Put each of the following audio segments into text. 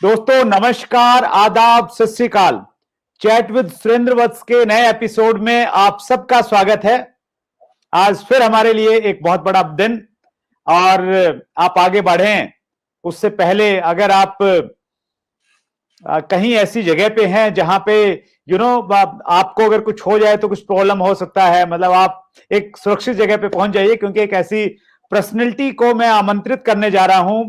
दोस्तों नमस्कार, आदाब, सत श्री अकाल। चैट विद सुरेंद्र वत्स के नए एपिसोड में आप सबका स्वागत है। आज फिर हमारे लिए एक बहुत बड़ा दिन और आप आगे बढ़ें उससे पहले अगर आप कहीं ऐसी जगह पे हैं जहां पे आपको अगर कुछ हो जाए तो कुछ प्रॉब्लम हो सकता है, मतलब आप एक सुरक्षित जगह पे पहुंच जाइए, क्योंकि एक ऐसी पर्सनैलिटी को मैं आमंत्रित करने जा रहा हूं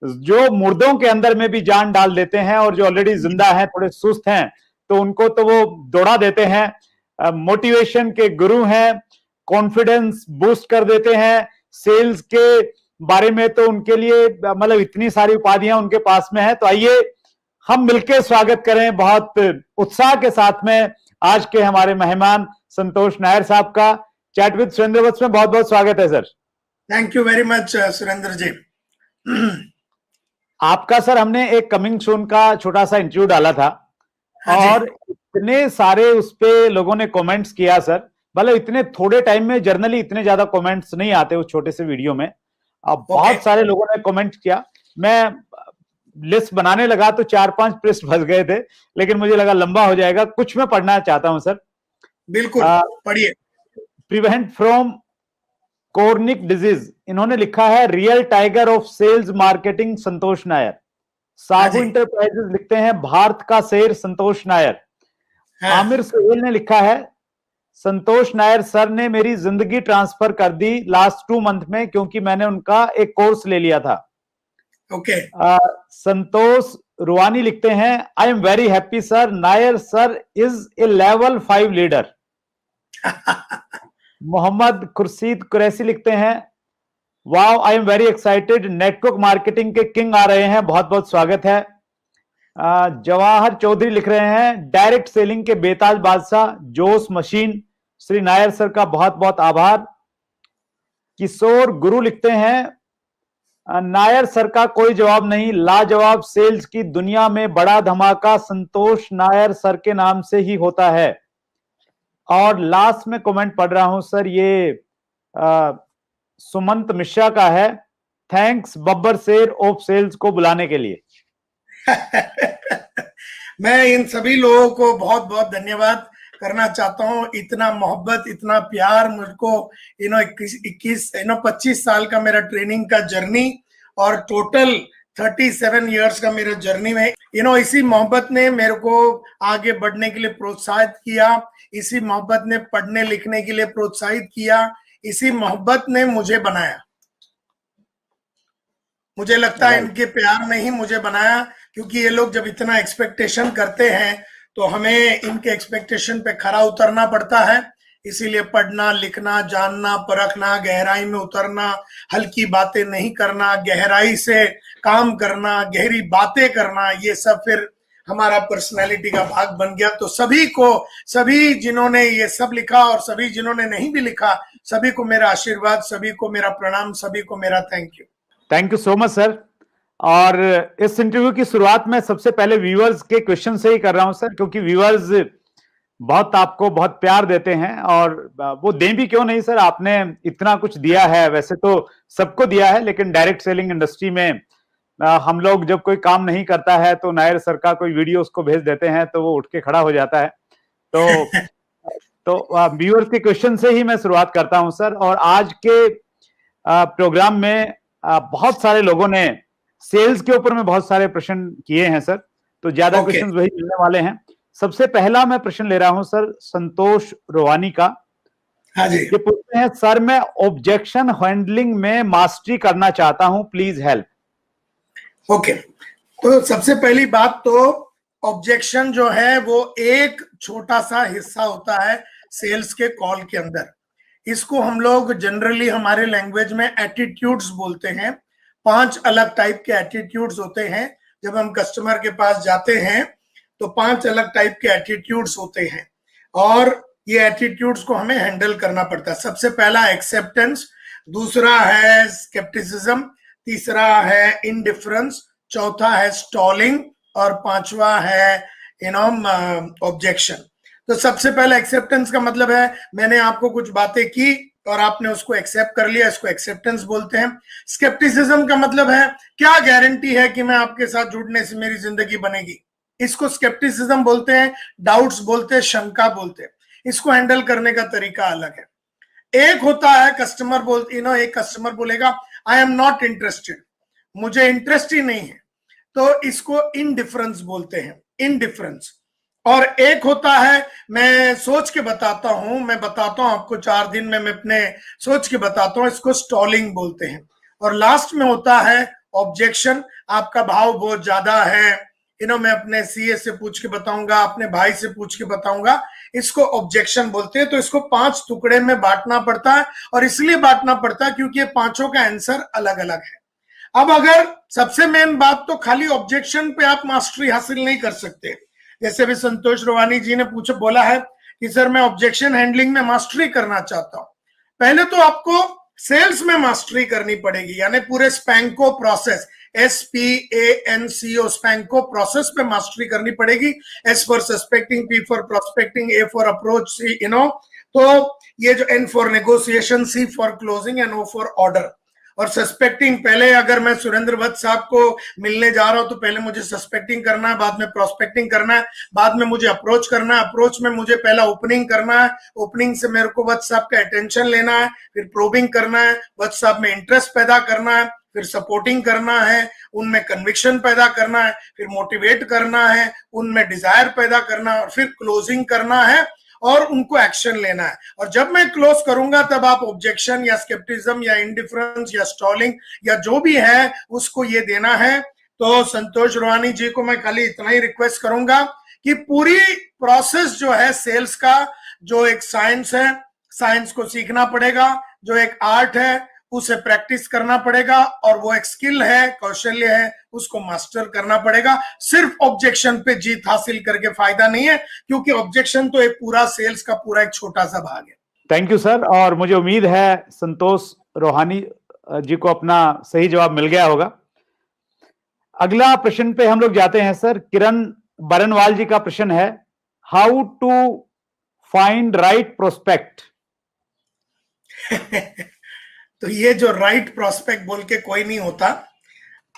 जो मुर्दों के अंदर में भी जान डाल देते हैं और जो ऑलरेडी जिंदा हैं, थोड़े सुस्त हैं, तो उनको तो वो दौड़ा देते हैं। मोटिवेशन के गुरु हैं, कॉन्फिडेंस बूस्ट कर देते हैं, सेल्स के बारे में तो उनके लिए मतलब इतनी सारी उपाधियां उनके पास में है। तो आइए हम मिलकर स्वागत करें बहुत उत्साह के साथ में आज के हमारे मेहमान संतोष नायर साहब का। चैट विद सुरेंद्र वत्स में बहुत बहुत स्वागत है sir. Thank you very much Surendra ji. आपका सर हमने एक कमिंग सून का छोटा सा इंटरव्यू डाला था और इतने सारे उस पे लोगों ने कमेंट्स किया सर, मतलब इतने थोड़े टाइम में जर्नली इतने ज्यादा कमेंट्स नहीं आते उस छोटे से वीडियो में। अब बहुत सारे लोगों ने कमेंट किया। मैं लिस्ट बनाने लगा तो 4-5 पृष्ठ फंस गए थे, लेकिन मुझे लगा लंबा हो जाएगा। कुछ मैं पढ़ना चाहता हूं सर। बिल्कुल पढ़िए। प्रिवेंट फ्रॉम कॉर्निक डिजीज, इन्होंने लिखा है real tiger of sales marketing Santosh Nair. Sahu enterprises लिखते हैं भारत का शेर संतोष नायर। आमिर सोहेल ने लिखा है संतोष नायर सर ने मेरी जिंदगी ट्रांसफर कर दी लास्ट 2 मंथ में, क्योंकि मैंने उनका एक कोर्स ले लिया था। संतोष रुवानी लिखते हैं I am very happy sir, Nair sir is a level 5 leader. Mohammad Khurshid Qureshi लिखते हैं wow I am very excited, network marketing के किंग आ रहे हैं, बहुत बहुत स्वागत है। जवाहर चौधरी लिख रहे हैं डायरेक्ट सेलिंग के बेताज बादशाह, जोश मशीन, श्री नायर सर का बहुत बहुत आभार। किशोर गुरु लिखते हैं नायर सर का कोई जवाब नहीं, लाजवाब सेल्स की दुनिया में बड़ा धमाका संतोष नायर सर के नाम से ही होता है। और लास्ट में कमेंट पढ़ रहा हूं सर, ये सुमंत मिश्रा का है, थैंक्स बब्बर शेर ऑफ सेल्स को बुलाने के लिए। मैं इन सभी लोगों को बहुत बहुत धन्यवाद करना चाहता हूं। इतना मोहब्बत, इतना प्यार मुझको 25 साल का मेरा ट्रेनिंग का जर्नी और टोटल 37 इयर्स का मेरा जर्नी में इसी मोहब्बत ने मेरे को आगे बढ़ने के लिए प्रोत्साहित किया, इसी मोहब्बत ने पढ़ने लिखने के लिए प्रोत्साहित किया, इसी मोहब्बत ने मुझे बनाया। मुझे लगता है इनके प्यार ने ही मुझे बनाया, क्योंकि ये लोग जब इतना एक्सपेक्टेशन करते हैं तो हमें इनके एक्सपेक्टेशन पे खरा उतरना पड़ता है। इसीलिए पढ़ना लिखना, जानना परखना, गहराई में उतरना, हल्की बातें नहीं करना, गहराई से काम करना, गहरी बातें करना, ये सब फिर हमारा पर्सनालिटी का भाग बन गया। तो सभी जिन्होंने ये सब लिखा और सभी जिन्होंने नहीं भी लिखा, सभी को मेरा आशीर्वाद, सभी को मेरा प्रणाम, सभी को मेरा thank you. Thank you so much sir. और इस इंटरव्यू की शुरुआत में सबसे पहले व्यूअर्स के क्वेश्चन से ही कर रहा हूं सर, क्योंकि व्यूअर्स बहुत आपको बहुत प्यार देते हैं और वो दें भी क्यों नहीं सर, आपने इतना कुछ दिया है, वैसे तो सबको दिया है, लेकिन डायरेक्ट सेलिंग इंडस्ट्री में हम लोग जब कोई काम नहीं करता है तो नायर सर का कोई वीडियो उसको भेज देते हैं तो वो उठ के खड़ा हो जाता है। तो व्यूअर्स के क्वेश्चन से ही मैं शुरुआत करता हूं सर। और आज के प्रोग्राम में बहुत सारे लोगों ने सेल्स के ऊपर में बहुत सारे प्रश्न किए हैं सर, तो ज्यादा क्वेश्चन वही मिलने वाले हैं। सबसे पहला मैं प्रश्न ले रहा हूं सर संतोष रोवानी का। हाँ जी। ये पूछते हैं सर मैं ऑब्जेक्शन हैंडलिंग में मास्टरी करना चाहता हूं, प्लीज हेल्प। ओके, तो सबसे पहली बात तो ऑब्जेक्शन जो है वो एक छोटा सा हिस्सा होता है सेल्स के कॉल के अंदर। इसको हम लोग जनरली हमारे लैंग्वेज में एटीट्यूड्स बोलते हैं। 5 अलग टाइप के एटीट्यूड्स होते हैं। जब हम कस्टमर के पास जाते हैं तो 5 अलग टाइप के एटीट्यूड्स होते हैं और ये एटीट्यूड्स को हमें हैंडल करना पड़ता है। सबसे पहला एक्सेप्टेंस, दूसरा है स्केप्टिसिज्म, तीसरा है इनडिफरेंस, चौथा है स्टॉलिंग और पांचवा है ऑब्जेक्शन। तो सबसे पहले एक्सेप्टेंस का मतलब है मैंने आपको कुछ बातें की, और आपने उसको एक्सेप्ट कर लिया, इसको एक्सेप्टेंस बोलते हैं। स्केप्टिसिज्म का मतलब है क्या गारंटी है कि मैं आपके साथ जुड़ने से मेरी जिंदगी बनेगी, इसको स्केप्टिसिज्म बोलते हैं, डाउट्स बोलते हैं, शंका बोलते हैं। इसको हैंडल करने का तरीका अलग है। एक होता है कस्टमर एक कस्टमर बोलेगा आई एम नॉट इंटरेस्टेड, मुझे इंटरेस्ट ही नहीं है, तो इसको इनडिफरेंस बोलते हैं, इनडिफरेंस। और एक होता है मैं सोच के बताता हूं, मैं बताता हूं आपको 4 दिन में, मैं अपने सोच के बताता हूं, इसको स्टॉलिंग बोलते हैं। और लास्ट में होता है ऑब्जेक्शन, आपका भाव बहुत ज्यादा है, मैं अपने सीए से पूछ के बताऊंगा, अपने भाई से पूछ के बताऊंगा, इसको ऑब्जेक्शन बोलते हैं। तो इसको 5 टुकड़े में बांटना पड़ता है, और इसलिए बांटना पड़ता है क्योंकि ये पांचों का आंसर अलग अलग है। अब अगर सबसे मेन बात, तो खाली ऑब्जेक्शन पे आप मास्टरी हासिल नहीं कर सकते। जैसे भी संतोष रोहानी जी ने बोला है कि सर मैं ऑब्जेक्शन हैंडलिंग में मास्टरी करना चाहता हूं। पहले तो आपको सेल्स में मास्टरी करनी पड़ेगी, यानी पूरे स्पैंको प्रोसेस, SPANCO स्पैंको प्रोसेस पे मास्टरी करनी पड़ेगी। S for suspecting, P for prospecting, A for approach, C तो ये जो N for negotiation, C for closing and O for order. और सस्पेक्टिंग, पहले अगर मैं सुरेंद्र भट्ट साहब को मिलने जा रहा हूं तो पहले मुझे सस्पेक्टिंग करना है, बाद में प्रोस्पेक्टिंग करना है, बाद में मुझे अप्रोच करना है, अप्रोच में मुझे पहला ओपनिंग करना है, ओपनिंग से मेरे को भट्ट साहब का अटेंशन लेना है, फिर प्रोबिंग करना है, भट्ट साहब में इंटरेस्ट पैदा करना है, फिर सपोर्टिंग करना है, उनमें कन्विक्शन पैदा करना है, फिर मोटिवेट करना है, उनमें डिजायर पैदा करना है, और फिर क्लोजिंग करना है और उनको एक्शन लेना है। और जब मैं क्लोज करूंगा तब आप ऑब्जेक्शन या स्केप्टिज्म या इंडिफरेंस या स्टॉलिंग या जो भी है उसको ये देना है। तो संतोष रोहानी जी को मैं खाली इतना ही रिक्वेस्ट करूंगा कि पूरी प्रोसेस जो है सेल्स का, जो एक साइंस है, साइंस को सीखना पड़ेगा, जो एक आर्ट है उसे प्रैक्टिस करना पड़ेगा, और वो एक स्किल है, कौशल्य है, उसको मास्टर करना पड़ेगा। सिर्फ ऑब्जेक्शन पे जीत हासिल करके फायदा नहीं है, क्योंकि ऑब्जेक्शन तो एक पूरा सेल्स का पूरा एक छोटा सा भाग है। थैंक यू सर, और मुझे उम्मीद है संतोष रोहानी जी को अपना सही जवाब मिल गया होगा। अगला प्रश्न पे हम लोग जाते हैं सर। किरण बरनवाल जी का प्रश्न है, how to find right prospect. तो ये जो राइट प्रोस्पेक्ट बोल के कोई नहीं होता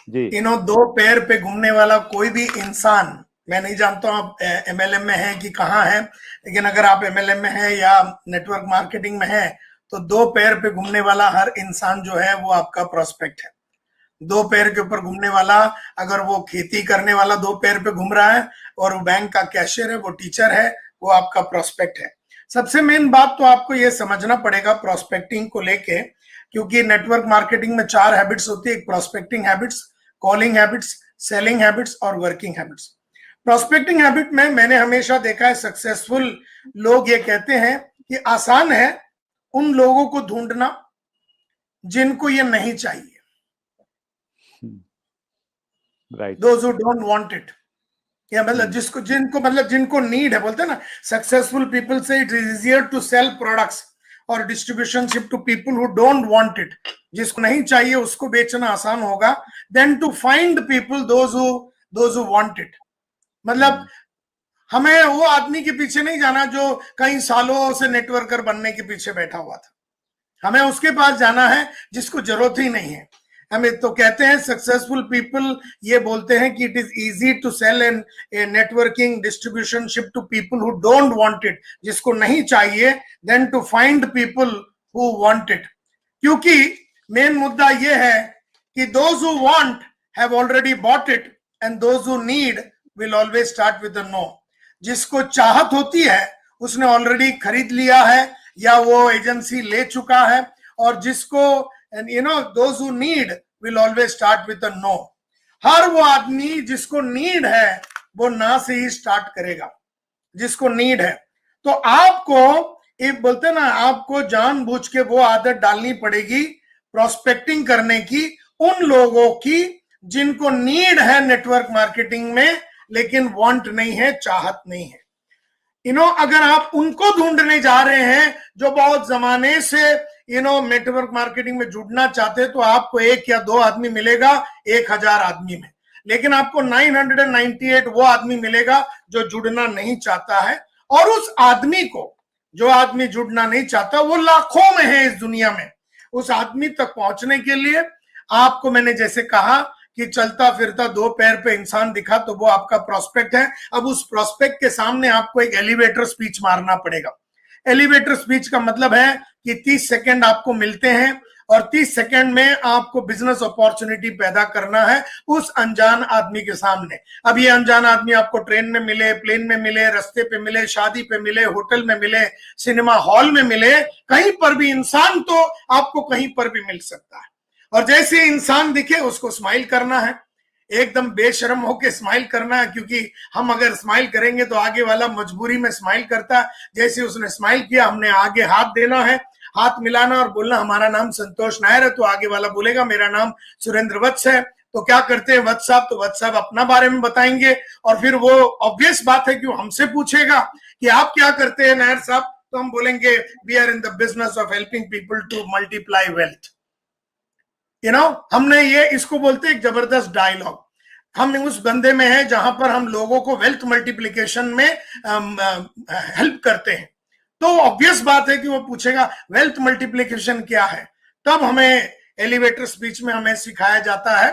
जी। 2 पैर पे घूमने वाला कोई भी इंसान, मैं नहीं जानता हूं आप MLM में है कि कहाँ है, लेकिन अगर आप MLM में है या नेटवर्क मार्केटिंग में है तो 2 पैर पे घूमने वाला हर इंसान जो है वो आपका प्रोस्पेक्ट है। 2 पैर के ऊपर घूमने वाला, अगर वो खेती करने वाला 2 पैर पे घूम रहा है, और वो बैंक का कैशियर है, वो टीचर है, वो आपका प्रोस्पेक्ट है। सबसे मेन बात तो आपको ये समझना पड़ेगा प्रोस्पेक्टिंग को लेके, क्योंकि नेटवर्क मार्केटिंग में 4 हैबिट्स होती है, एक prospecting habits, calling habits, selling habits और वर्किंग हैबिट्स। प्रोस्पेक्टिंग हैबिट में मैंने हमेशा देखा है सक्सेसफुल लोग ये कहते हैं कि आसान है उन लोगों को ढूंढना जिनको ये नहीं चाहिए, right, those who don't want it, या मतलब जिनको नीड है। बोलते हैं ना, सक्सेसफुल पीपल से it is easier to sell products और distributionship to people who don't want it, जिसको नहीं चाहिए उसको बेचना आसान होगा, then to find people those who want it. मतलब हमें वो आदमी के पीछे नहीं जाना जो कई सालों से नेटवर्कर बनने के पीछे बैठा हुआ था, हमें उसके पास जाना है जिसको जरूरत ही नहीं है। हमें तो कहते हैं सक्सेसफुल पीपल ये बोलते हैं कि it is easy to sell an networking distributionship to people who don't want it, जिसको नहीं चाहिए, then to find people who want it. क्योंकि मेन मुद्दा ये है कि those who want have already bought it and those who need will always start with a no. जिसको चाहत होती है उसने ऑलरेडी खरीद लिया है या वो एजेंसी ले चुका है, और जिसको those who need will always start with a no। हर वो आदमी जिसको नीड है वो ना से ही स्टार्ट करेगा, जिसको नीड है। तो आपको एक बोलते ना, आपको जानबूझ के वो आदत डालनी पड़ेगी प्रोस्पेक्टिंग करने की उन लोगों की जिनको नीड है नेटवर्क मार्केटिंग में, लेकिन वांट नहीं है, चाहत नहीं है। अगर आप उनको ढूंढने जा रहे हैं जो बहुत जमाने से नेटवर्क मार्केटिंग में जुड़ना चाहते हैं, तो आपको 1 या 2 आदमी मिलेगा 1000 आदमी में, लेकिन आपको 998 वो आदमी मिलेगा जो जुड़ना नहीं चाहता है। और उस आदमी को जो आदमी जुड़ना नहीं चाहता वो लाखों में है इस दुनिया में। उस आदमी तक पहुंचने के लिए आपको मैंने जैसे कहा कि चलता फिरता दो पैर पे इंसान दिखा तो वो आपका प्रोस्पेक्ट है। अब उस प्रोस्पेक्ट के सामने आपको एक एलिवेटर स्पीच मारना पड़ेगा। एलिवेटर स्पीच का मतलब है कि 30 सेकंड आपको मिलते हैं और 30 सेकंड में आपको बिजनेस अपॉर्चुनिटी पैदा करना है उस अनजान आदमी के सामने। अब ये अनजान आदमी आपको ट्रेन में मिले, प्लेन में मिले, रास्ते पे मिले, शादी पे मिले, होटल में मिले, सिनेमा हॉल में मिले, कहीं पर भी इंसान तो आपको कहीं पर भी मिल सकता है। और जैसे इंसान दिखे उसको स्माइल करना है, एकदम बेशर्म होके स्माइल करना है, क्योंकि हम अगर स्माइल करेंगे तो आगे वाला मजबूरी में स्माइल करता है। जैसे उसने स्माइल किया, हमने आगे हाथ देना है, हाथ मिलाना और बोलना हमारा नाम संतोष नायर है, तो आगे वाला बोलेगा मेरा नाम सुरेंद्र वत्स है। तो क्या करते हैं वत्स साहब, तो वत्स साहब अपना बारे में बताएंगे और फिर वो ऑब्वियस बात है कि वो हमसे पूछेगा कि आप क्या करते हैं नायर साहब, तो हम बोलेंगे we are in the business of helping people to multiply wealth. हमने ये इसको बोलते हैं एक जबरदस्त डायलॉग। हम उस बंदे में है जहां पर हम लोगों को वेल्थ मल्टीप्लिकेशन में हेल्प करते हैं। तो ऑब्वियस बात है कि वो पूछेगा वेल्थ मल्टीप्लिकेशन क्या है। तब हमें एलिवेटर स्पीच में हमें सिखाया जाता है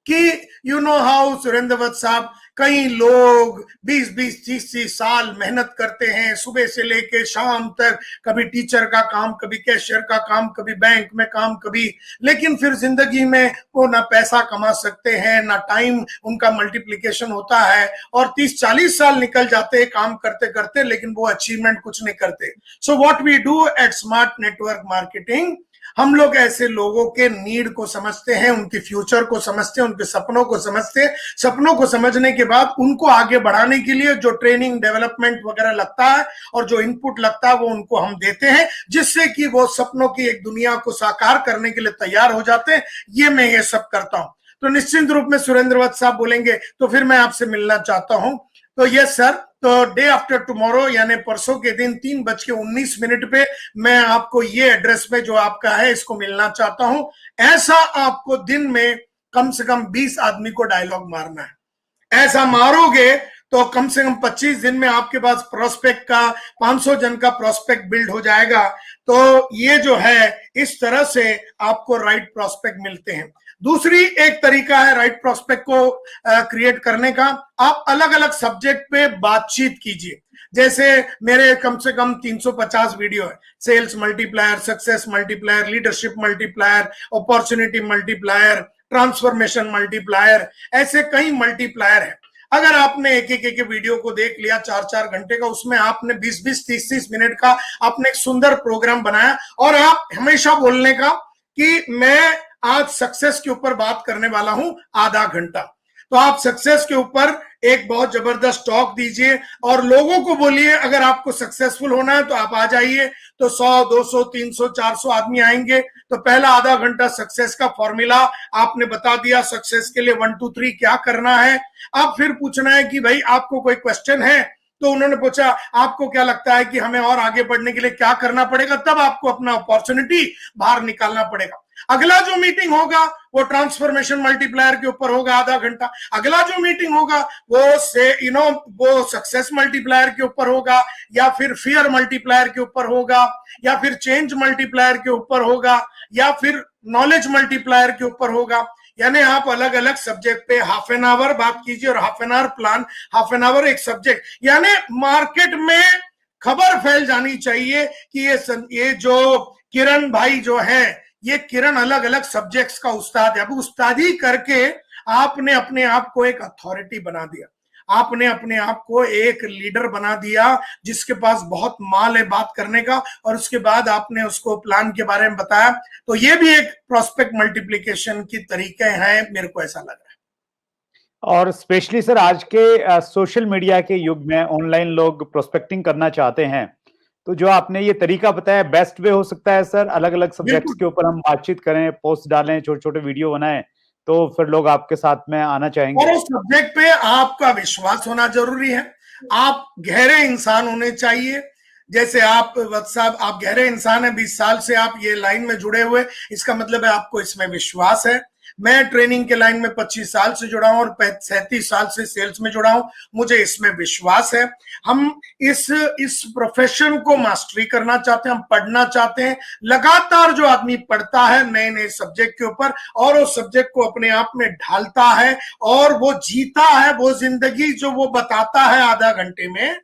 कि यू नो हाउ सुरेंद्र वत्स साहब, कई लोग 20-20-30-30 साल मेहनत करते हैं सुबह से लेके शाम तक, कभी टीचर का काम, कभी कैशियर का काम, कभी बैंक में काम, कभी, लेकिन फिर जिंदगी में वो ना पैसा कमा सकते हैं, ना टाइम उनका मल्टीप्लिकेशन होता है और 30-40 साल निकल जाते हैं काम करते करते, लेकिन वो अचीवमेंट कुछ नहीं करते। So what we do at smart network marketing, हम लोग ऐसे लोगों के नीड को समझते हैं, उनके फ्यूचर को समझते हैं, उनके सपनों को समझते हैं। सपनों को समझने के बाद उनको आगे बढ़ाने के लिए जो ट्रेनिंग डेवलपमेंट वगैरह लगता है और जो इनपुट लगता है वो उनको हम देते हैं, जिससे कि वो सपनों की एक दुनिया को साकार करने के लिए तैयार हो जाते हैं। ये मैं ये सब करता हूं। तो निश्चित रूप में सुरेंद्र वत्स साहब बोलेंगे तो फिर मैं आपसे मिलना चाहता हूं। तो यस सर, तो डे आफ्टर टुमारो यानी परसों के दिन 3:19 पे मैं आपको ये एड्रेस पे जो आपका है इसको मिलना चाहता हूं। ऐसा आपको दिन में कम से कम 20 आदमी को डायलॉग मारना है। ऐसा मारोगे तो कम से कम 25 दिन में आपके पास प्रोस्पेक्ट का 500 जन का प्रोस्पेक्ट बिल्ड हो जाएगा। तो ये जो है इस तरह से आपको राइट प्रोस्पेक्ट मिलते हैं। दूसरी एक तरीका है राइट प्रोस्पेक्ट को क्रिएट करने का, आप अलग अलग सब्जेक्ट पे बातचीत कीजिए। जैसे मेरे कम से कम 350 वीडियो है, sales multiplier, success multiplier, leadership multiplier, opportunity multiplier, transformation multiplier, ऐसे कई मल्टीप्लायर है। अगर आपने एक एक वीडियो को देख लिया 4-4 घंटे का, उसमें आपने 20-20, 30-30 मिनट का आपने एक सुंदर प्रोग्राम बनाया और आप हमेशा बोलने का कि मैं आज सक्सेस के ऊपर बात करने वाला हूं आधा घंटा। तो आप सक्सेस के ऊपर एक बहुत जबरदस्त टॉक दीजिए और लोगों को बोलिए अगर आपको सक्सेसफुल होना है तो आप आ जाइए। तो 100, 200, 300, 400 आदमी आएंगे। तो पहला आधा घंटा सक्सेस का फॉर्मूला आपने बता दिया, सक्सेस के लिए 1, 2, 3 क्या करना है। अब फिर पूछना है कि भाई आपको कोई क्वेश्चन है, तो उन्होंने पूछा आपको क्या लगता है कि हमें और आगे बढ़ने के लिए क्या करना पड़ेगा, तब आपको अपना अपॉर्चुनिटी बाहर निकालना पड़ेगा। अगला जो मीटिंग होगा वो ट्रांसफॉर्मेशन मल्टीप्लायर के ऊपर होगा आधा घंटा। अगला जो मीटिंग होगा वो सक्सेस मल्टीप्लायर के ऊपर होगा, या फिर फियर मल्टीप्लायर के ऊपर होगा, या फिर चेंज मल्टीप्लायर के ऊपर होगा, या फिर नॉलेज मल्टीप्लायर के ऊपर होगा। यानी आप अलग अलग सब्जेक्ट पे हाफ एन आवर बात कीजिए और half an hour plan, half an hour एक सब्जेक्ट। यानी मार्केट में खबर फैल जानी चाहिए कि ये जो किरण भाई जो है, ये किरण अलग अलग सब्जेक्ट्स का उस्ताद है। अब उस्तादी करके आपने अपने आप को एक अथॉरिटी बना दिया, आपने अपने आप को एक लीडर बना दिया जिसके पास बहुत माल है बात करने का, और उसके बाद आपने उसको प्लान के बारे में बताया। तो ये भी एक प्रोस्पेक्ट मल्टीप्लिकेशन की तरीके हैं, मेरे को ऐसा लग रहा है। और स्पेशली सर आज के सोशल मीडिया के युग में ऑनलाइन लोग प्रोस्पेक्टिंग करना चाहते हैं, तो जो आपने ये तरीका बताया बेस्ट वे हो सकता है सर। अलग अलग सब्जेक्ट्स के ऊपर हम बातचीत करें, पोस्ट डालें, छोटे छोटे वीडियो बनाएं, तो फिर लोग आपके साथ में आना चाहेंगे। और उस सब्जेक्ट पे आपका विश्वास होना जरूरी है। आप गहरे इंसान होने चाहिए। जैसे आप वत्स साहब, आप गहरे इंसान है, 20 साल से आप ये लाइन में जुड़े हुए, इसका मतलब है आपको इसमें विश्वास है। मैं ट्रेनिंग के लाइन में 25 साल से जुड़ा हूं और 37 साल से सेल्स में जुड़ा हूं। मुझे इसमें विश्वास है। हम इस प्रोफेशन को मास्टरी करना चाहते हैं, हम पढ़ना चाहते हैं। लगातार जो आदमी पढ़ता है नए नए सब्जेक्ट के ऊपर और उस सब्जेक्ट को अपने आप में ढालता है और वो जीता है वो जिंदगी जो वो बताता है आधा घंटे में,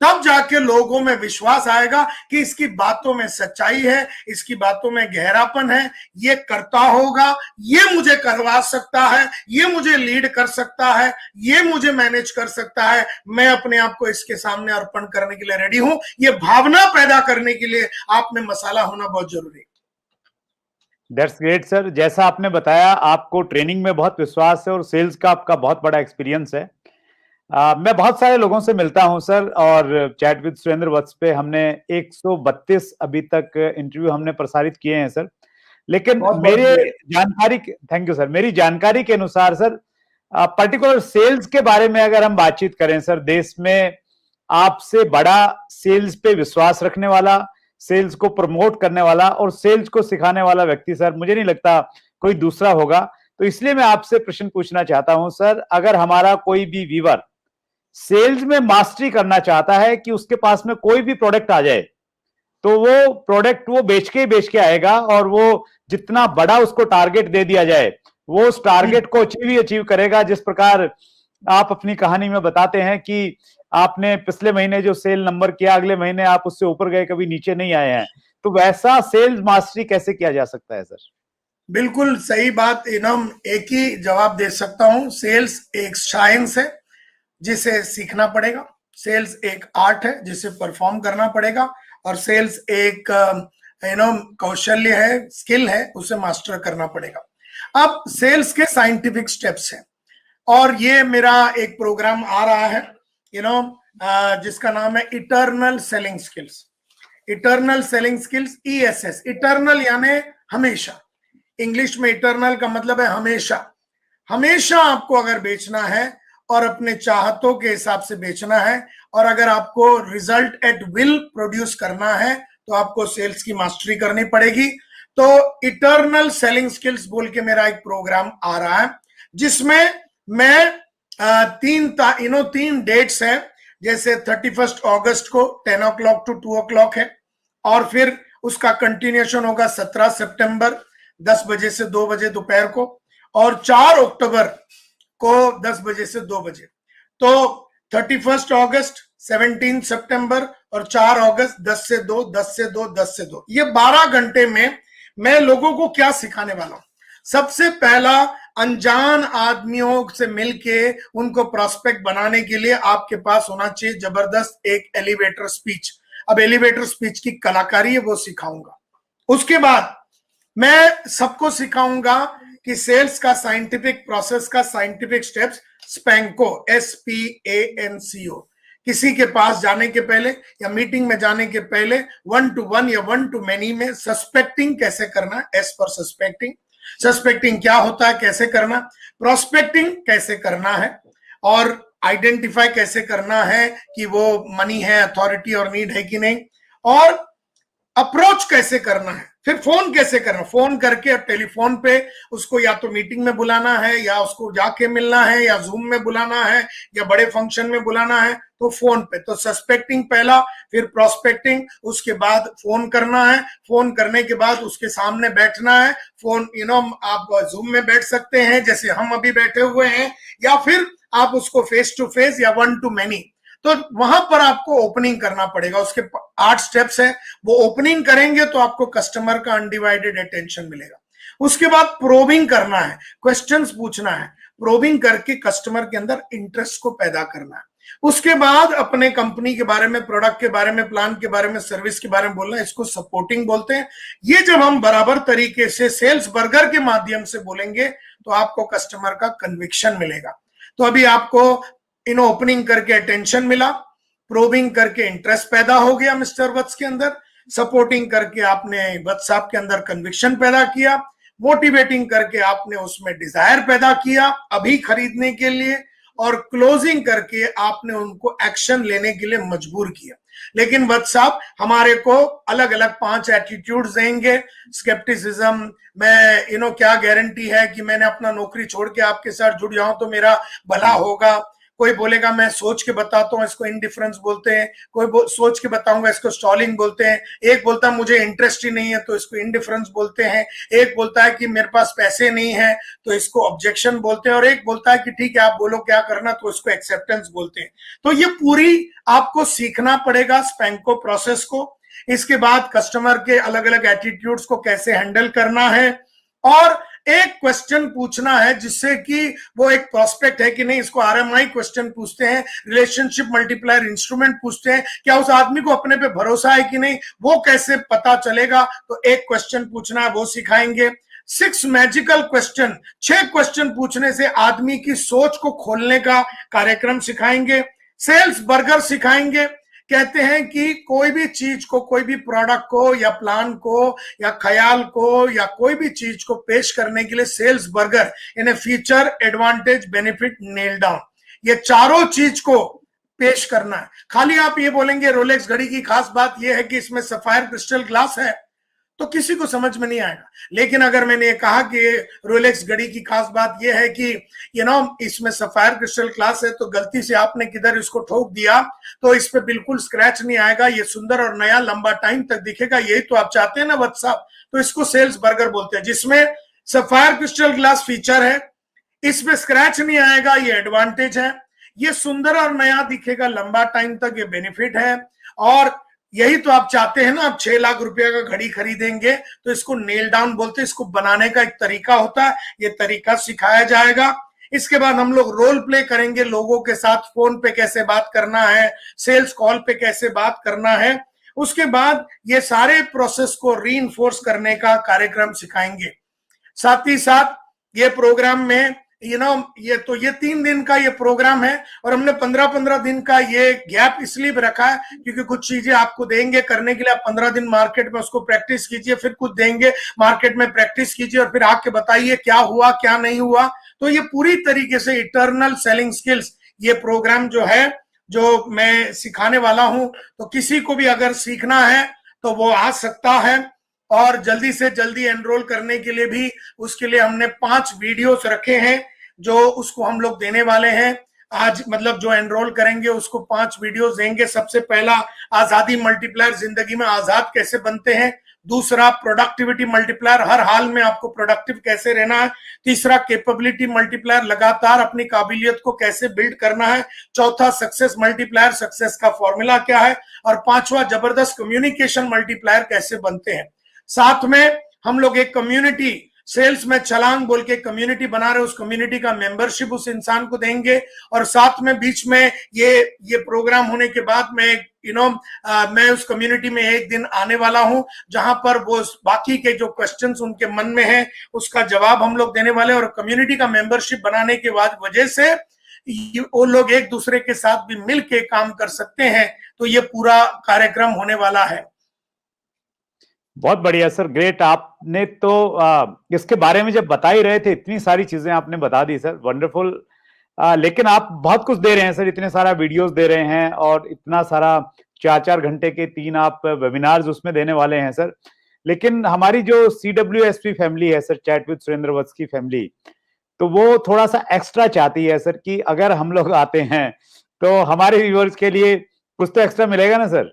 तब जाके लोगों में विश्वास आएगा कि इसकी बातों में सच्चाई है, इसकी बातों में गहरापन है, ये करता होगा, ये मुझे करवा सकता है, ये मुझे लीड कर सकता है, ये मुझे मैनेज कर सकता है, मैं अपने आप को इसके सामने अर्पण करने के लिए रेडी हूं। ये भावना पैदा करने के लिए आप में मसाला होना बहुत जरूरी है। That's great sir. जैसा आपने बताया आपको ट्रेनिंग में बहुत विश्वास है और सेल्स का आपका बहुत बड़ा एक्सपीरियंस है। मैं बहुत सारे लोगों से मिलता हूं सर, और चैट विद सुरेंद्र वत्स पे हमने 132 अभी तक इंटरव्यू हमने प्रसारित किए हैं सर। लेकिन थैंक यू सर, मेरी जानकारी के अनुसार सर पर्टिकुलर सेल्स के बारे में अगर हम बातचीत करें सर, देश में आपसे बड़ा सेल्स पे विश्वास रखने वाला, सेल्स को प्रमोट करने वाला और सेल्स को सिखाने वाला व्यक्ति सर मुझे नहीं लगता कोई दूसरा होगा। तो इसलिए मैं आपसे प्रश्न पूछना चाहता हूं सर, अगर हमारा कोई भी व्यूअर सेल्स में मास्टरी करना चाहता है कि उसके पास में कोई भी प्रोडक्ट आ जाए तो वो प्रोडक्ट वो बेच के आएगा और वो जितना बड़ा उसको टारगेट दे दिया जाए वो उस टारगेट को अचीव करेगा। जिस प्रकार आप अपनी कहानी में बताते हैं कि आपने पिछले महीने जो सेल नंबर किया अगले महीने आप उससे ऊपर गए, कभी नीचे नहीं आए हैं, तो वैसा सेल्स मास्टरी कैसे किया जा सकता है सर? बिल्कुल सही बात इनाम, एक ही जवाब दे सकता हूं। सेल्स एक साइंस है जिसे सीखना पड़ेगा, सेल्स एक आर्ट है जिसे परफॉर्म करना पड़ेगा, और सेल्स एक कौशल्य है, स्किल है, उसे मास्टर करना पड़ेगा। अब सेल्स के साइंटिफिक स्टेप्स हैं और ये मेरा एक प्रोग्राम आ रहा है जिसका नाम है eternal selling skills. Eternal selling skills, ESS, eternal यानी हमेशा। इंग्लिश में इटर्नल का मतलब है हमेशा। हमेशा आपको अगर बेचना है और अपने चाहतों के हिसाब से बेचना है और अगर आपको रिजल्ट एट विल प्रोड्यूस करना है तो आपको सेल्स की मास्टरी करनी पड़ेगी। तो इटर्नल सेलिंग स्किल्स बोल के मेरा एक प्रोग्राम आ रहा है जिसमें मैं 3 डेट्स है, जैसे 31 अगस्त को 10 o'clock to 2 o'clock है, और फिर उसका कंटिन्यूएशन होगा 17 सितंबर 10 बजे से 2 बजे दोपहर को, और 4 अक्टूबर को 10 बजे से 2 बजे। तो 31 अगस्त, 17 सितंबर और 4 अगस्त 10 से 2, 10 से 2, 10 से 2, ये 12 घंटे में मैं लोगों को क्या सिखाने वाला हूं। सबसे पहला, अनजान आदमियों से मिलके उनको प्रोस्पेक्ट बनाने के लिए आपके पास होना चाहिए जबरदस्त एक एलिवेटर स्पीच। अब एलिवेटर स्पीच की कलाकारी है वो सिखाऊंगा। उसके बाद मैं सबको सिखाऊंगा कि सेल्स का साइंटिफिक प्रोसेस का साइंटिफिक स्टेप्स, स्पैंको, SPANCO, किसी के पास जाने के पहले या मीटिंग में जाने के पहले 1 to 1 या 1 to many में सस्पेक्टिंग कैसे करना, S फॉर सस्पेक्टिंग। सस्पेक्टिंग क्या होता है, कैसे करना, प्रोस्पेक्टिंग कैसे करना है, और आइडेंटिफाई कैसे करना है कि वो मनी है, अथॉरिटी और नीड है कि नहीं, और अप्रोच कैसे करना है, फिर फोन कैसे करना, फोन करके टेलीफोन पे उसको या तो मीटिंग में बुलाना है या उसको जाके मिलना है या जूम में बुलाना है या बड़े फंक्शन में बुलाना है, तो फोन पे। तो सस्पेक्टिंग पहला, फिर प्रोस्पेक्टिंग, उसके बाद फोन करना है, फोन करने के बाद उसके सामने बैठना है। फोन आप जूम में बैठ सकते हैं जैसे हम अभी बैठे हुए हैं, या फिर आप उसको फेस टू फेस या 1 to many। तो वहां पर आपको ओपनिंग करना पड़ेगा। उसके 8 स्टेप्स है, वो ओपनिंग करेंगे तो आपको कस्टमर का अनडिवाइडेड अटेंशन मिलेगा। उसके बाद प्रोबिंग करना है, क्वेश्चंस पूछना है, प्रोबिंग करके कस्टमर के अंदर इंटरेस्ट को पैदा करना है। उसके बाद अपने कंपनी के बारे में, प्रोडक्ट के बारे में, प्लान के बारे में, सर्विस के बारे में बोलना है, इसको सपोर्टिंग बोलते हैं। ये जब हम बराबर तरीके से सेल्स बर्गर के माध्यम से बोलेंगे तो आपको कस्टमर का कन्विक्शन मिलेगा। तो अभी आपको ओपनिंग करके अटेंशन मिला, प्रोबिंग करके इंटरेस्ट पैदा हो गया मिस्टर वत्स के अंदर, सपोर्टिंग करके आपने वत्स साहब के अंदर कन्विक्शन पैदा किया, मोटिवेटिंग करके आपने उसमें डिजायर पैदा किया अभी खरीदने के लिए, और क्लोजिंग करके आपने उनको एक्शन लेने के लिए मजबूर किया। लेकिन वत्स साहब हमारे को अलग अलग 5 एटीट्यूड्स देंगे। स्केप्टिसिज्म में क्या गारंटी है कि मैंने अपना नौकरी छोड़ के आपके साथ जुड़ जाऊं तो मेरा भला होगा। कोई बोलेगा मैं सोच के बताता हूँ, इसको इंडिफरेंस बोलते हैं। कोई सोच के बताऊंगा, इसको स्टॉलिंग बोलते हैं। एक बोलता है मुझे इंटरेस्ट ही नहीं है तो इसको इंडिफरेंस बोलते हैं। एक बोलता है कि मेरे पास पैसे नहीं है तो इसको ऑब्जेक्शन बोलते हैं। और एक बोलता है कि ठीक है आप बोलो क्या करना, तो इसको एक्सेप्टेंस बोलते हैं। तो ये पूरी आपको सीखना पड़ेगा स्पैंको प्रोसेस को। इसके बाद कस्टमर के अलग अलग एटीट्यूड्स को कैसे हैंडल करना है और एक क्वेश्चन पूछना है जिससे कि वो एक प्रोस्पेक्ट है कि नहीं, इसको आरएमआई क्वेश्चन पूछते हैं, रिलेशनशिप मल्टीप्लायर इंस्ट्रूमेंट पूछते हैं, क्या उस आदमी को अपने पे भरोसा है कि नहीं, वो कैसे पता चलेगा। तो एक क्वेश्चन पूछना है, वो सिखाएंगे। 6 मैजिकल क्वेश्चन, 6 क्वेश्चन पूछने से आदमी की सोच को खोलने का कार्यक्रम सिखाएंगे। सेल्स बर्गर सिखाएंगे। कहते हैं कि कोई भी चीज को, कोई भी प्रोडक्ट को या प्लान को या ख्याल को या कोई भी चीज को पेश करने के लिए सेल्स बर्गर इन feature, advantage, benefit, nail down, ये चारों चीज को पेश करना है। खाली आप ये बोलेंगे रोलेक्स घड़ी की खास बात यह है कि इसमें सफायर क्रिस्टल ग्लास है, तो किसी को समझ में नहीं आएगा। लेकिन अगर मैंने ये कहा कि रोलेक्स घड़ी की खास बात यह है कि इसमें सफायर क्रिस्टल ग्लास है, तो गलती से आपने किधर इसको ठोक दिया तो इस पे बिल्कुल स्क्रैच नहीं आएगा, ये सुंदर और नया लंबा टाइम तक दिखेगा। यही तो आप चाहते हैं ना वत्स साहब। तो इसको सेल्स बर्गर बोलते हैं, जिसमें सफायर क्रिस्टल ग्लास फीचर है, इसमें स्क्रैच नहीं आएगा, ये एडवांटेज है। ये सुंदर और नया दिखेगा लंबा टाइम तक, ये बेनिफिट है। और यही तो आप चाहते हैं ना। आप 6 लाख रुपए का घड़ी खरीदेंगे तो इसको नेल डाउन बोलते हैं। इसको बनाने का एक तरीका होता है, ये तरीका सिखाया जाएगा। इसके बाद हम लोग रोल प्ले करेंगे, लोगों के साथ फोन पे कैसे बात करना है, सेल्स कॉल पे कैसे बात करना है। उसके बाद ये सारे प्रोसेस को रीइंफोर्स करने का कार्यक्रम सिखाएंगे। साथ ही साथ ये प्रोग्राम में ये 3 दिन का ये प्रोग्राम है और हमने 15-15 दिन का ये गैप इसलिए भी रखा है क्योंकि कुछ चीजें आपको देंगे करने के लिए। आप 15 दिन मार्केट में उसको प्रैक्टिस कीजिए, फिर कुछ देंगे मार्केट में प्रैक्टिस कीजिए और फिर आके बताइए क्या हुआ क्या नहीं हुआ। तो ये पूरी तरीके से इटर्नल सेलिंग स्किल्स ये प्रोग्राम जो है, जो मैं सिखाने वाला हूं, तो किसी को भी अगर सीखना है तो वो आ सकता है। और जल्दी से जल्दी एनरोल करने के लिए भी उसके लिए हमने 5 वीडियोस रखे हैं जो उसको हम लोग देने वाले हैं आज। मतलब जो एनरोल करेंगे उसको 5 वीडियोस देंगे। सबसे पहला, आजादी मल्टीप्लायर, जिंदगी में आजाद कैसे बनते हैं। दूसरा, प्रोडक्टिविटी मल्टीप्लायर, हर हाल में आपको प्रोडक्टिव कैसे रहना है। तीसरा, कैपेबिलिटी मल्टीप्लायर, लगातार अपनी काबिलियत को कैसे बिल्ड करना है। चौथा, सक्सेस मल्टीप्लायर, सक्सेस का फॉर्मूला क्या है। और 5वां, जबरदस्त कम्युनिकेशन मल्टीप्लायर कैसे बनते हैं। साथ में हम लोग एक कम्युनिटी, सेल्स में छलांग बोल के कम्युनिटी बना रहे, उस कम्युनिटी का मेंबरशिप उस इंसान को देंगे। और साथ में बीच में ये प्रोग्राम होने के बाद मैं उस कम्युनिटी में एक दिन आने वाला हूं जहां पर वो बाकी के जो क्वेश्चंस उनके मन में है उसका जवाब हम लोग देने वाले। और कम्युनिटी का मेंबरशिप बनाने के बाद वजह से वो लोग एक दूसरे के साथ भी मिल के काम कर सकते हैं। तो ये पूरा कार्यक्रम होने वाला है। बहुत बढ़िया सर, ग्रेट। आपने तो इसके बारे में जब बता ही रहे थे, इतनी सारी चीजें आपने बता दी सर, वंडरफुल। लेकिन आप बहुत कुछ दे रहे हैं सर, इतने सारा वीडियोस दे रहे हैं और इतना सारा 4-4 घंटे के 3 आप वेबिनार्स उसमें देने वाले हैं सर। लेकिन हमारी जो CWSP फैमिली है सर, चैट विद सुरेंद्र वत्स की फैमिली, तो वो थोड़ा सा एक्स्ट्रा चाहती है सर कि अगर हम लोग आते हैं तो हमारे व्यूअर्स के लिए कुछ तो एक्स्ट्रा मिलेगा ना सर।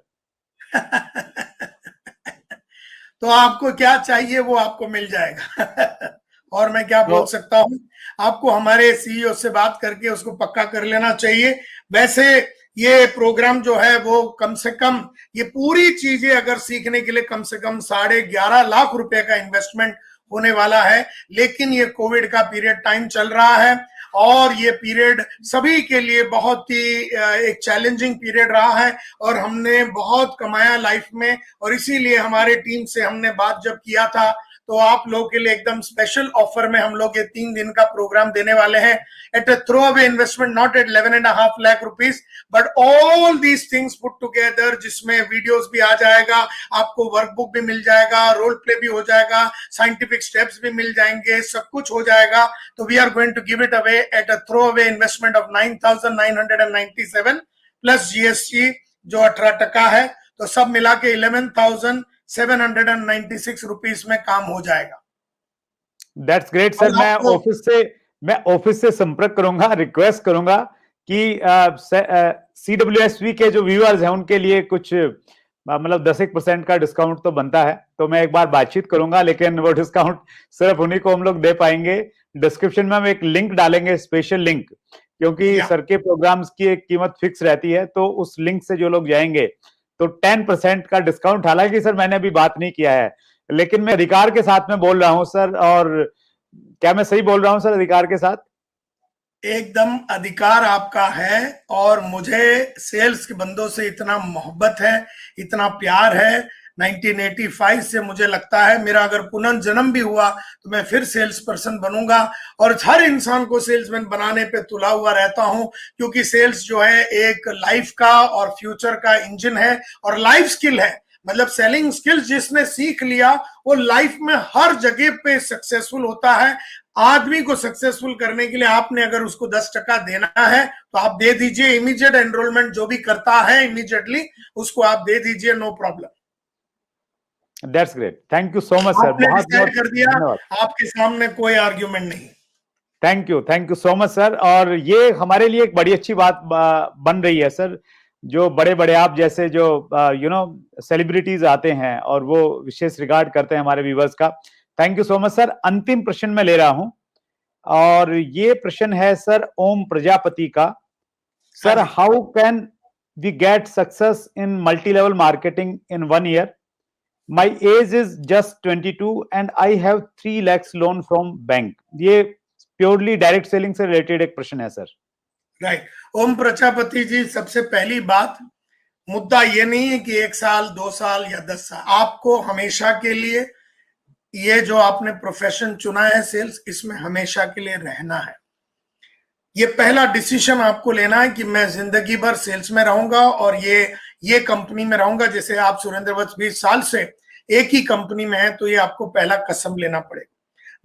तो आपको क्या चाहिए वो आपको मिल जाएगा। और मैं क्या बोल सकता हूं, आपको हमारे CEO से बात करके उसको पक्का कर लेना चाहिए। वैसे ये प्रोग्राम जो है वो कम से कम, ये पूरी चीजें अगर सीखने के लिए कम से कम 11.5 लाख रुपए का इन्वेस्टमेंट होने वाला है। लेकिन ये कोविड का पीरियड टाइम चल रहा है और ये पीरियड सभी के लिए बहुत ही एक चैलेंजिंग पीरियड रहा है और हमने बहुत कमाया लाइफ में। और इसीलिए हमारे टीम से हमने बात जब किया था तो आप लोगों के लिए एकदम स्पेशल ऑफर में हम लोग ये 3 दिन का प्रोग्राम देने वाले हैं at a throw away investment, not at 11.5 lakh rupees, but all these things put together, जिसमें वीडियोस भी आ जाएगा, आपको वर्कबुक भी मिल जाएगा, रोल प्ले भी हो जाएगा, साइंटिफिक स्टेप्स भी मिल जाएंगे, सब कुछ हो जाएगा। तो we are going to give it away at a throw away investment of 9,997 plus GST जो 18% है, तो सब मिला के 11,796 रुपीज में काम हो जाएगा। That's great sir. मैं ऑफिस से संपर्क करूंगा, रिक्वेस्ट करूंगा कि CWSV के जो व्यूअर्स हैं उनके लिए कुछ मतलब 10% का डिस्काउंट तो बनता है, तो मैं एक बार बातचीत करूंगा, लेकिन वो डिस्काउंट सिर्फ उन्हीं को हम लोग दे पाएंगे। डिस्क्रिप्शन में हम एक लिंक डालेंगे, स्पेशल लिंक, क्योंकि सर के प्रोग्राम्स की एक कीमत फिक्स रहती है, तो उस लिंक से जो लोग जाएंगे तो 10% का डिस्काउंट। हालांकि सर मैंने अभी बात नहीं किया है, लेकिन मैं अधिकार के साथ में बोल रहा हूं सर। और क्या मैं सही बोल रहा हूं सर अधिकार के साथ? एकदम अधिकार आपका है, और मुझे सेल्स के बंदों से इतना मोहब्बत है, इतना प्यार है। 1985 से मुझे लगता है मेरा अगर पुनर्जन्म भी हुआ तो मैं फिर सेल्स पर्सन बनूंगा, और हर इंसान को सेल्समैन बनाने पे तुला हुआ रहता हूं, क्योंकि सेल्स जो है एक लाइफ का और फ्यूचर का इंजन है और लाइफ स्किल है। मतलब सेलिंग स्किल्स जिसने सीख लिया वो लाइफ में हर जगह पे सक्सेसफुल होता है। आदमी को सक्सेसफुल करने के लिए आपने अगर उसको 10% देना है तो आप दे दीजिए। इमीडिएट एनरोलमेंट जो भी करता है इमीडिएटली उसको आप दे दीजिए, no problem. That's great, thank you so much sir. बहुत बहुत कर दिया, आपके सामने कोई आर्ग्यूमेंट नहीं। Thank you so much sir. और ये हमारे लिए एक बड़ी अच्छी बात बन रही है सर, जो बड़े बड़े आप जैसे जो सेलिब्रिटीज आते हैं और वो विशेष रिगार्ड करते हैं हमारे व्यूवर्स का। Thank you so much sir. अंतिम प्रश्न मैं ले रहा हूं, और ये प्रश्न है सर ओम प्रजापति का। Sir, how can we get success in multi level marketing in 1 year? My age is just 22 and I have 3 lakhs loan from bank. ये प्योरली डायरेक्ट सेलिंग से रिलेटेड एक प्रश्न है सर। राइट। ओम प्रजापति जी, सबसे पहली बात, मुद्दा ये नहीं है कि 1 साल 2 साल या 10 साल, आपको हमेशा के लिए ये जो आपने प्रोफेशन चुना है सेल्स, इसमें हमेशा के लिए रहना है। ये पहला डिसीजन आपको लेना है कि मैं जिंदगी भर सेल्स में रहूंगा और ये कंपनी में रहूंगा। जैसे आप सुरेंद्र वत्स 20 साल से एक ही कंपनी में है, तो ये आपको पहला कसम लेना पड़ेगा।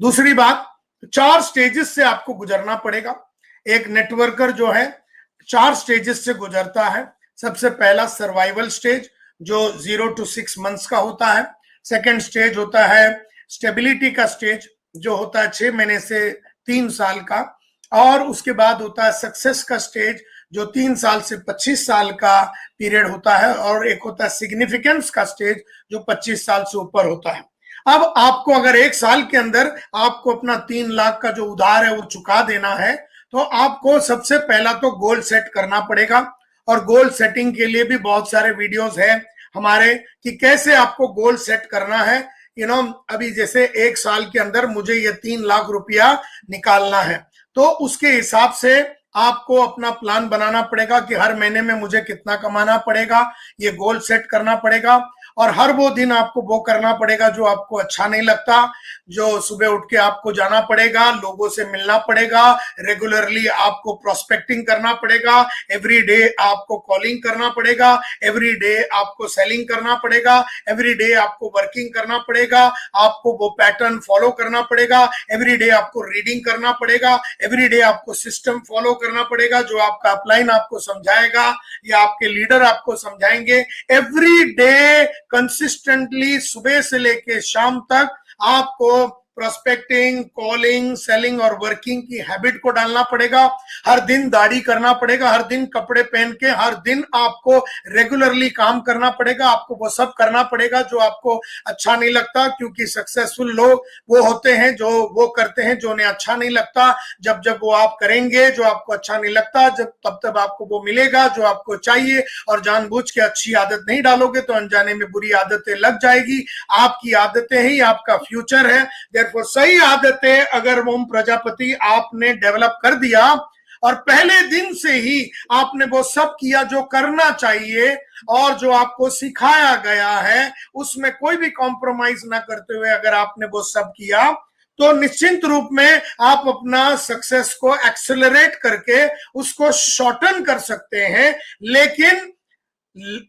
दूसरी बात, 4 स्टेजेस से आपको गुजरना पड़ेगा। एक नेटवर्कर जो है 4 स्टेजेस से गुजरता है। सबसे पहला सर्वाइवल स्टेज जो 0 to 6 months का होता है। सेकेंड स्टेज होता है स्टेबिलिटी का स्टेज जो होता है 6 महीने से 3 साल का, और उसके बाद होता है सक्सेस का स्टेज जो 3 साल से 25 साल का पीरियड होता है, और एक होता है सिग्निफिकेंस का स्टेज जो 25 साल से ऊपर होता है। अब आपको अगर 1 साल के अंदर आपको अपना 3 लाख का जो उधार है वो चुका देना है, तो आपको सबसे पहला तो गोल सेट करना पड़ेगा। और गोल सेटिंग के लिए भी बहुत सारे वीडियोस हैं हमारे कि कैसे आपको गोल सेट करना है। अभी जैसे 1 साल के अंदर मुझे ये 3 लाख रुपया निकालना है, तो उसके हिसाब से आपको अपना प्लान बनाना पड़ेगा कि हर महीने में मुझे कितना कमाना पड़ेगा, ये गोल सेट करना पड़ेगा। और हर वो दिन आपको वो करना पड़ेगा जो आपको अच्छा नहीं लगता, जो सुबह उठ के आपको जाना पड़ेगा, लोगों से मिलना पड़ेगा, रेगुलरली आपको प्रोस्पेक्टिंग करना पड़ेगा, एवरी डे आपको कॉलिंग करना पड़ेगा, एवरी डे आपको सेलिंग करना पड़ेगा, एवरी डे आपको वर्किंग करना पड़ेगा, आपको वो पैटर्न फॉलो करना पड़ेगा, एवरी डे आपको रीडिंग करना पड़ेगा, एवरी डे आपको सिस्टम फॉलो करना पड़ेगा जो आपका अपलाइन आपको समझाएगा या आपके लीडर आपको समझाएंगे। एवरी डे कंसिस्टेंटली सुबह से लेके शाम तक आपको प्रोस्पेक्टिंग, कॉलिंग, सेलिंग और वर्किंग की हैबिट को डालना पड़ेगा। हर दिन दाढ़ी करना पड़ेगा, हर दिन कपड़े पहन के हर दिन आपको रेगुलरली काम करना पड़ेगा। आपको वो सब करना पड़ेगा जो आपको अच्छा नहीं लगता, क्योंकि सक्सेसफुल लोग वो होते हैं जो वो करते हैं जो उन्हें अच्छा नहीं लगता। जब जब वो आप करेंगे जो आपको अच्छा नहीं लगता, तब तब आपको वो मिलेगा जो आपको चाहिए। और जानबूझ के अच्छी आदत नहीं डालोगे तो अनजाने में बुरी आदतें लग जाएगी। आपकी आदतें ही आपका फ्यूचर है। सही आदतें अगर ओम प्रजापति आपने डेवलप कर दिया और पहले दिन से ही आपने वो सब किया जो करना चाहिए और जो आपको सिखाया गया है, उसमें कोई भी कॉम्प्रोमाइज ना करते हुए अगर आपने वो सब किया, तो निश्चित रूप में आप अपना सक्सेस को एक्सेलरेट करके उसको शॉर्टन कर सकते हैं। लेकिन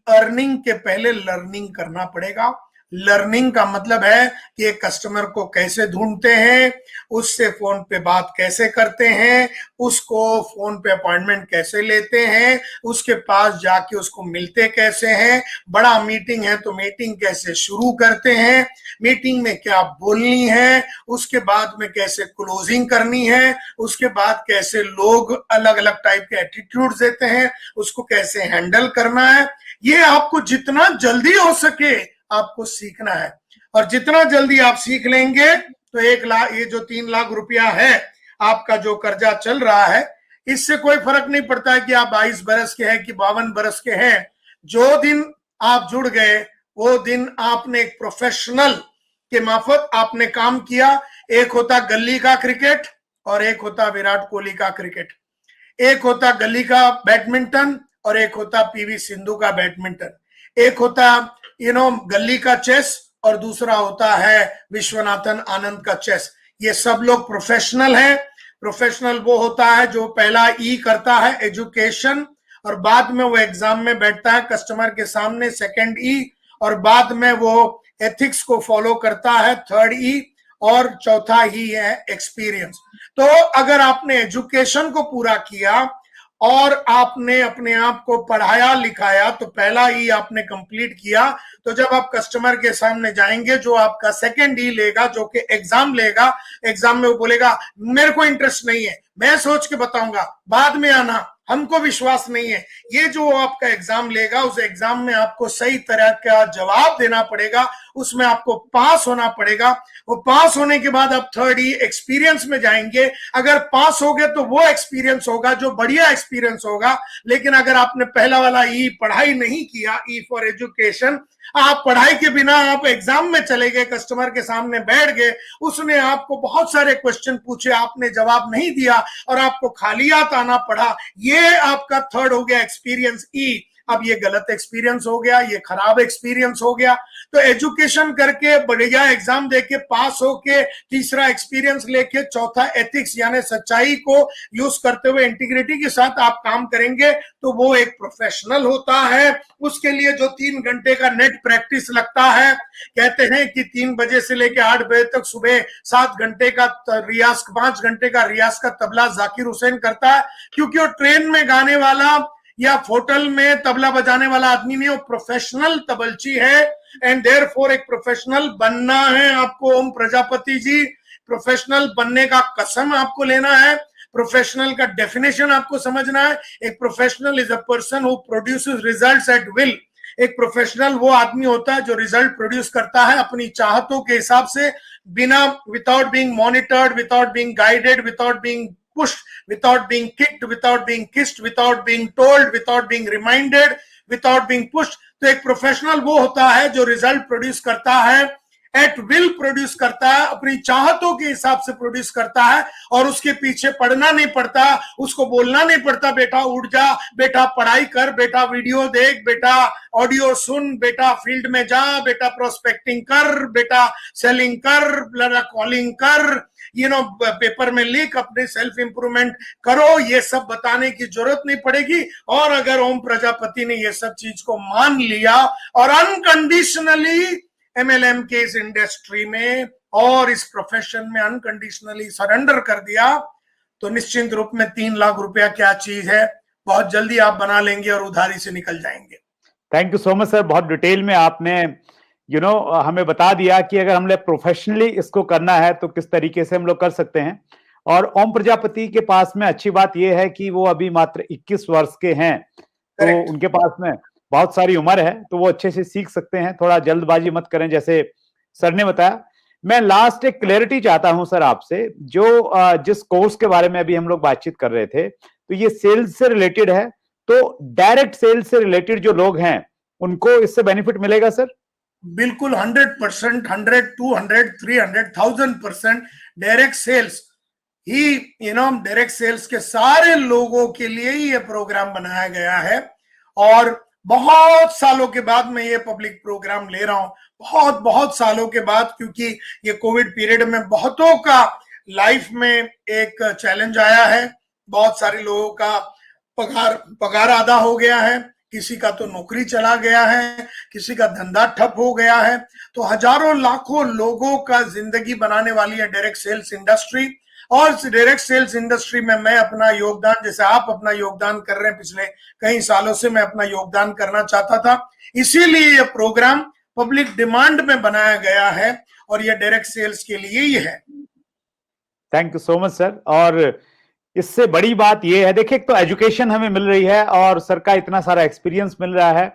अर्निंग के पहले लर्निंग करना पड़ेगा। लर्निंग का मतलब है कि एक कस्टमर को कैसे ढूंढते हैं, उससे फोन पे बात कैसे करते हैं, उसको फोन पे अपॉइंटमेंट कैसे लेते हैं, उसके पास जाके उसको मिलते कैसे हैं, बड़ा मीटिंग है तो मीटिंग कैसे शुरू करते हैं, मीटिंग में क्या बोलनी है, उसके बाद में कैसे क्लोजिंग करनी है, उसके बाद कैसे लोग अलग अलग टाइप के एटीट्यूड देते हैं, उसको कैसे हैंडल करना है। ये आपको जितना जल्दी हो सके आपको सीखना है, और जितना जल्दी आप सीख लेंगे तो 1 लाख, ये जो 3 लाख रुपया है आपका जो कर्जा चल रहा है, इससे कोई फर्क नहीं पड़ता है कि आप 22 बरस के हैं कि 52 बरस के हैं। जो दिन आप जुड़ गए वो दिन आपने एक प्रोफेशनल के मार्फत आपने काम किया। एक होता गली का क्रिकेट और एक होता विराट कोहली का क्रिकेट, एक होता गली का बैडमिंटन और एक होता पीवी सिंधु का बैडमिंटन, एक होता गली का चेस और दूसरा होता है विश्वनाथन आनंद का चेस। ये सब लोग प्रोफेशनल हैं। प्रोफेशनल वो होता है जो पहला ई करता है एजुकेशन, और बाद में वो एग्जाम में बैठता है कस्टमर के सामने, सेकंड ई, और बाद में वो एथिक्स को फॉलो करता है, थर्ड ई, और चौथा ही है एक्सपीरियंस। तो अगर आपने एजुकेशन को पूरा किया और आपने अपने आप को पढ़ाया लिखाया तो पहला ई आपने कंप्लीट किया, तो जब आप कस्टमर के सामने जाएंगे जो आपका सेकंड ई लेगा, जो कि एग्जाम लेगा, एग्जाम में वो बोलेगा मेरे को इंटरेस्ट नहीं है, मैं सोच के बताऊंगा, बाद में आना, हमको विश्वास नहीं है। ये जो आपका एग्जाम लेगा उस एग्जाम में आपको सही तरह का जवाब देना पड़ेगा, उसमें आपको पास होना पड़ेगा। वो पास होने के बाद आप थर्ड ई एक्सपीरियंस में जाएंगे। अगर पास हो गए तो वो एक्सपीरियंस होगा जो बढ़िया एक्सपीरियंस होगा। लेकिन अगर आपने पहला वाला ई पढ़ाई नहीं किया, ई फॉर एजुकेशन, आप पढ़ाई के बिना आप एग्जाम में चले गए, कस्टमर के सामने बैठ गए, उसने आपको बहुत सारे क्वेश्चन पूछे, आपने जवाब नहीं दिया और आपको खालियात आना पड़ा, ये आपका थर्ड हो गया एक्सपीरियंस ई। अब ये गलत एक्सपीरियंस हो गया, ये खराब एक्सपीरियंस हो गया। तो एजुकेशन करके बढ़िया एग्जाम देके पास होके, तीसरा एक्सपीरियंस लेके, चौथा एथिक्स यानी सच्चाई को यूज करते हुए इंटीग्रिटी के साथ आप काम करेंगे तो वो एक प्रोफेशनल होता है। उसके लिए जो 3 घंटे का नेट प्रैक्टिस लगता है, कहते हैं कि 3 बजे से लेकर 8 बजे तक सुबह 7 घंटे का रियाज, 5 घंटे का रियाज का तबला जाकिर हुसैन करता है, क्योंकि वो ट्रेन में गाने वाला या होटल में तबला बजाने वाला आदमी नहीं, वो प्रोफेशनल तबलची है। एंड देयरफॉर एक प्रोफेशनल बनना है आपको ओम प्रजापति जी। प्रोफेशनल बनने का कसम आपको लेना है। प्रोफेशनल का डेफिनेशन आपको समझना है। एक professional is a person who produces results at will. एक प्रोफेशनल वो आदमी होता है जो रिजल्ट प्रोड्यूस करता है अपनी चाहतों के हिसाब से, बिना, without being monitored, without being guided, without being pushed, without being kicked, without being kissed, without being told, without being reminded, without being pushed। तो एक प्रोफेशनल वो होता है जो रिजल्ट प्रोड्यूस करता है, एट विल प्रोड्यूस करता है, अपनी चाहतों के हिसाब से प्रोड्यूस करता है, और उसके पीछे पढ़ना नहीं पड़ता, उसको बोलना नहीं पड़ता बेटा उठ जा, बेटा पढ़ाई कर, बेटा वीडियो देख, बेटा ऑडियो सुन, बेटा फील्ड में जा, बेटा प्रोस्पेक्टिंग कर, बेटा सेलिंग कर, कॉलिंग कर, पेपर में लिख, अपने सेल्फ इंप्रूवमेंट करो। ये सब बताने की जरूरत नहीं पड़ेगी। और अगर ओम प्रजापति ने ये सब चीज को मान लिया और अनकंडीशनली एमएलएम के इस इंडस्ट्री में और इस प्रोफेशन में अनकंडीशनली सरेंडर कर दिया, तो निश्चिंत रूप में 3 लाख रुपया क्या चीज है, बहुत जल्दी आप बना लेंगे और उधारी से निकल जाएंगे। Thank you so much sir, बहुत डिटेल में आपने हमें बता दिया कि अगर हमने प्रोफेशनली इसको करना है तो किस तरीके से हम लोग कर सकते हैं। और ओम प्रजापति के पास में अच्छी बात यह है कि वो अभी मात्र 21 वर्ष के हैं, तो उनके पास में बहुत सारी उम्र है, तो वो अच्छे से सीख सकते हैं। थोड़ा जल्दबाजी मत करें, जैसे सर ने बताया। मैं लास्ट एक क्लैरिटी चाहता हूं सर आपसे, जो जिस कोर्स के बारे में अभी हम लोग बातचीत कर रहे थे, तो ये सेल्स से रिलेटेड है, तो डायरेक्ट सेल्स से रिलेटेड जो लोग हैं उनको इससे बेनिफिट मिलेगा सर? बिल्कुल 100%, 100, 200, 300, 1000% डायरेक्ट सेल्स ही, डायरेक्ट सेल्स के सारे लोगों के लिए ही ये प्रोग्राम बनाया गया है। और बहुत सालों के बाद मैं ये पब्लिक प्रोग्राम ले रहा हूं, बहुत सालों के बाद, क्योंकि ये कोविड पीरियड में बहुतों का लाइफ में एक चैलेंज आया है। बहुत सारे लोगों का पगार आधा हो गया है, किसी का तो नौकरी चला गया है, किसी का धंधा ठप हो गया है। तो हजारों लाखों लोगों का जिंदगी बनाने वाली है डायरेक्ट सेल्स इंडस्ट्री। और डायरेक्ट सेल्स इंडस्ट्री में मैं अपना योगदान, जैसे आप अपना योगदान कर रहे हैं, पिछले कई सालों से मैं अपना योगदान करना चाहता था, इसीलिए ये प्रोग्राम पब्लिक डिमांड में बनाया गया है और ये डायरेक्ट सेल्स के लिए ही है। Thank you so much sir. और इससे बड़ी बात यह है, देखिए, एक तो एजुकेशन हमें मिल रही है और सर का इतना सारा एक्सपीरियंस मिल रहा है।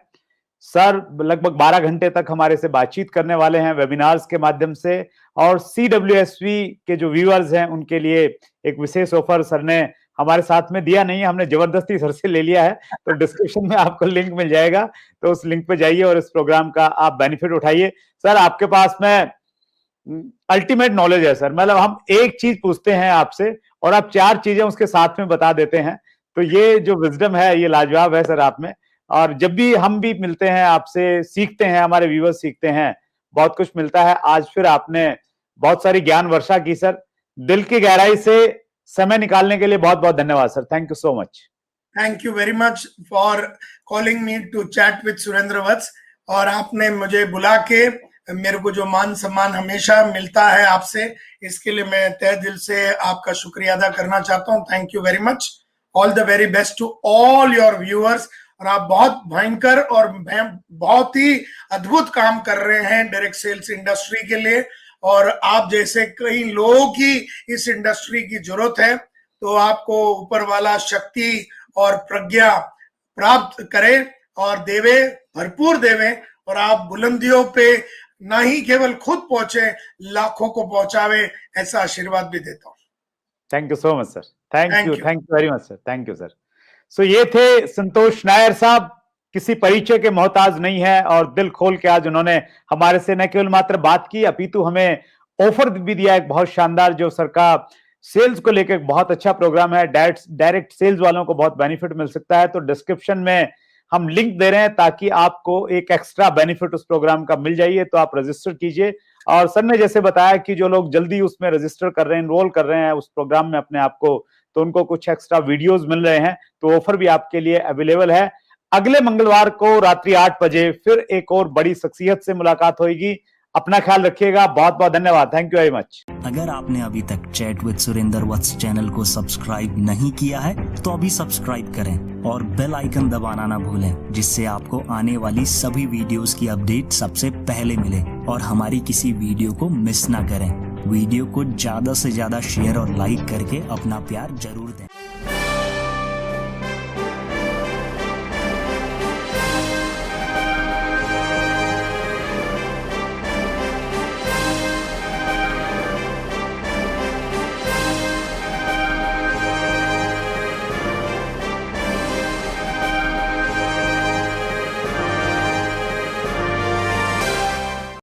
सर लगभग 12 घंटे तक हमारे से बातचीत करने वाले हैं वेबिनार्स के माध्यम से, और CWSV के जो व्यूअर्स हैं उनके लिए एक विशेष ऑफर सर ने हमारे साथ में दिया नहीं है, हमने जबरदस्ती सर से ले लिया है। तो डिस्क्रिप्शन में आपको लिंक मिल जाएगा, तो उस लिंक पे जाइए और इस प्रोग्राम का आप बेनिफिट उठाइए। सर आपके पास में अल्टीमेट नॉलेज है सर, मतलब हम एक चीज पूछते हैं आपसे और आप 4 चीजें उसके साथ में बता देते हैं। तो ये जो विजडम है ये लाजवाब है सर आप में। और जब भी हम भी मिलते हैं आपसे, सीखते हैं, हमारे व्यूअर्स सीखते हैं, बहुत कुछ मिलता है। आज फिर आपने बहुत सारी ज्ञान वर्षा की सर, दिल की गहराई से समय निकालने के लिए बहुत बहुत धन्यवाद sir. Thank you so much. Thank you very much for calling me to chat with Surendra Vats. और आपने मुझे बुला के मेरे को जो मान सम्मान हमेशा मिलता है आपसे, इसके लिए मैं तहे दिल से आपका शुक्रिया अदा करना चाहता हूँ। Thank you very much. All the very best to all your viewers. और आप बहुत भयंकर और बहुत ही अद्भुत काम कर रहे हैं डायरेक्ट सेल्स इंडस्ट्री के लिए, और आप जैसे कई लोगों की इस इंडस्ट्री की जरूरत है। तो आपको ऊपर वाला शक्ति और प्रज्ञा प्राप्त करे और देवे, भरपूर देवे, और आप बुलंदियों पे ना ही केवल खुद पहुंचे, लाखों को पहुंचावे, ऐसा आशीर्वाद भी देता हूं। Thank you so much sir. Thank you very much sir. Thank you sir. So ये थे संतोष नायर साहब, किसी परिचय के मोहताज नहीं है और दिल खोल के आज उन्होंने हमारे से न केवल मात्र बात की, अपितु हमें ऑफर भी दिया एक बहुत शानदार, जो सर का सेल्स को लेकर बहुत अच्छा प्रोग्राम है। डायरेक्ट सेल्स वालों को बहुत बेनिफिट मिल सकता है। तो डिस्क्रिप्शन में हम लिंक दे रहे हैं ताकि आपको एक एक्स्ट्रा बेनिफिट उस प्रोग्राम का मिल जाइए, तो आप रजिस्टर कीजिए। और सर ने जैसे बताया कि जो लोग जल्दी उसमें रजिस्टर कर रहे हैं, एनरोल कर रहे हैं उस प्रोग्राम में अपने आप को, तो उनको कुछ एक्स्ट्रा वीडियोस मिल रहे हैं। तो ऑफर भी आपके लिए अवेलेबल है। अगले मंगलवार को रात्रि 8 बजे फिर एक और बड़ी शख्सियत से मुलाकात होगी। अपना ख्याल रखिएगा। बहुत बहुत धन्यवाद। Thank you very much. अगर आपने अभी तक chat with Surendra Vats channel को सब्सक्राइब नहीं किया है तो अभी सब्सक्राइब करें और बेल आइकन दबाना ना भूलें, जिससे आपको आने वाली सभी वीडियोस की अपडेट सबसे पहले मिले और हमारी किसी वीडियो को मिस ना करें। वीडियो को ज्यादा से ज्यादा शेयर और लाइक करके अपना प्यार जरूर दें।